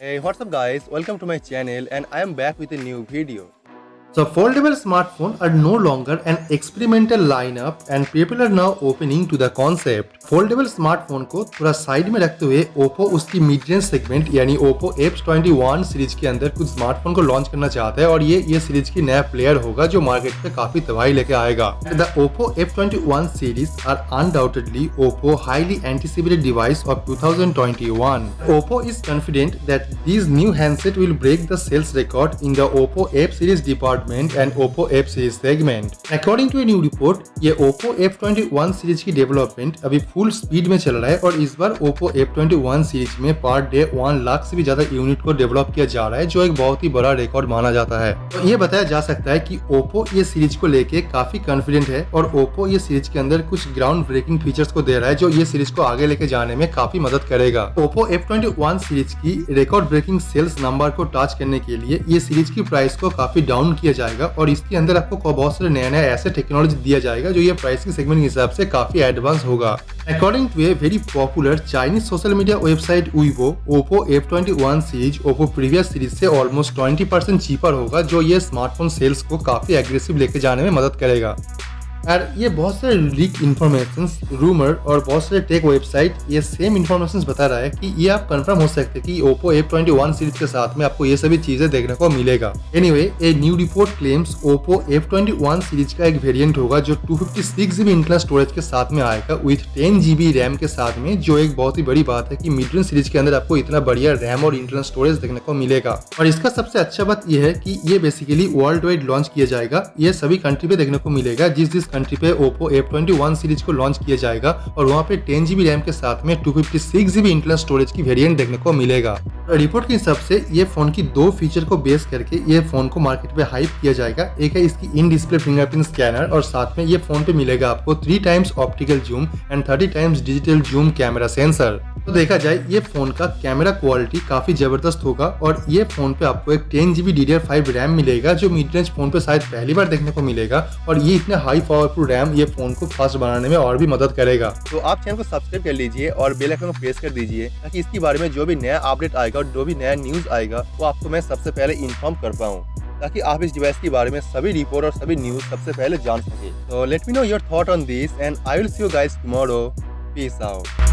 Hey, what's up guys? Welcome to my channel and I am back with a new video. So foldable smartphones are no longer an experimental lineup and people are now opening to the concept. Foldable smartphone को थोड़ा side में रखते हुए Oppo उसकी mid range segment यानी Oppo F21 series के अंदर कुछ स्मार्टफोन को लॉन्च करना चाहता है और ये सीरीज की नया प्लेयर होगा जो मार्केट पे काफी तबाही लेके आएगा। The Oppo F21 series are undoubtedly Oppo highly anticipated device of 2021. Oppo is confident that these new handset will break the sales record in the Oppo F series department and Oppo F series segment. According to a new report, ये Oppo F21 series की development अभी full speed में चल रहा है और इस बार Oppo F21 series में पर डे 1 लाख से भी ज्यादा यूनिट को डेवलप किया जा रहा है जो एक बहुत ही बड़ा रिकॉर्ड माना जाता है। तो ये बताया जा सकता है कि Oppo ये सीरीज को लेके काफी कॉन्फिडेंट है और Oppo ये सीरीज के अंदर कुछ ग्राउंड ब्रेकिंग फीचर्स को दे रहा है जो ये सीरीज को आगे लेके जाने में काफी मदद करेगा। Oppo F21 सीरीज की रिकॉर्ड ब्रेकिंग सेल्स नंबर को टच करने के लिए ये सीरीज की प्राइस को काफी डाउन किया जाएगा और इसके अंदर आपको बहुत सारे नया ऐसे टेक्नोलॉजी दिया जाएगा जो ये प्राइसिंग सेगमेंट के हिसाब से काफी एडवांस होगा। According to a very popular Chinese social media website Weibo, Oppo F21 series Oppo previous series से ऑलमोस्ट 20% चीपर होगा जो ये स्मार्टफोन सेल्स को काफी एग्रेसिव लेके जाने में मदद करेगा। और ये बहुत सारे लीक इन्फॉर्मेशन रूमर और बहुत सारे टेक वेबसाइट ये सेम इन्फॉर्मेशन बता रहा है कि ये आप कंफर्म हो सकते हैं कि Oppo F21 सीरीज के साथ में आपको ये सभी चीजें देखने को मिलेगा। Anyway, a new report claims Oppo F21 series का एक वेरिएंट होगा जो 256GB इंटरनल स्टोरेज के साथ में आएगा विथ 10GB रैम के साथ में, जो एक बहुत ही बड़ी बात है कि मिड रेंज सीरीज के अंदर आपको इतना बढ़िया रैम और इंटरनल स्टोरेज देखने को मिलेगा। और इसका सबसे अच्छा बात यह है कि ये बेसिकली वर्ल्ड वाइड लॉन्च किया जाएगा, ये सभी कंट्री पे देखने को मिलेगा जिस कंट्री पे Oppo F21 सीरीज को लॉन्च किया जाएगा और वहाँ पे 10GB रैम के साथ में 256GB इंटरनल स्टोरेज की वेरिएंट देखने को मिलेगा। रिपोर्ट के हिसाब से ये फोन की दो फीचर को बेस करके ये फोन को मार्केट पे हाइप किया जाएगा। एक है इसकी इन डिस्प्ले फिंगरप्रिंट स्कैनर और साथ में ये फोन पे मिलेगा आपको 3 times optical zoom and 30 times digital zoom camera sensor. तो देखा जाए ये फोन का कैमरा क्वालिटी काफी जबरदस्त होगा और ये फोन पे आपको एक 10GB DDR5 रैम मिलेगा जो मिड रेंज फोन पे शायद पहली बार देखने को मिलेगा और ये इतने हाई पावरफुल रैम ये फोन को फास्ट बनाने में और भी मदद करेगा। तो आप चैनल को सब्सक्राइब कर लीजिए और बेल आइकन को प्रेस कर दीजिए ताकि इसके बारे में जो भी नया अपडेट आएगा और जो भी नया न्यूज आएगा वो आपको मैं सबसे पहले इन्फॉर्म कर पाऊँ, ताकि आप इस डिवाइस के बारे में सभी रिपोर्ट और सभी न्यूज सबसे पहले जान सके। तो let me know your thought on this and I will see you guys tomorrow. Peace out.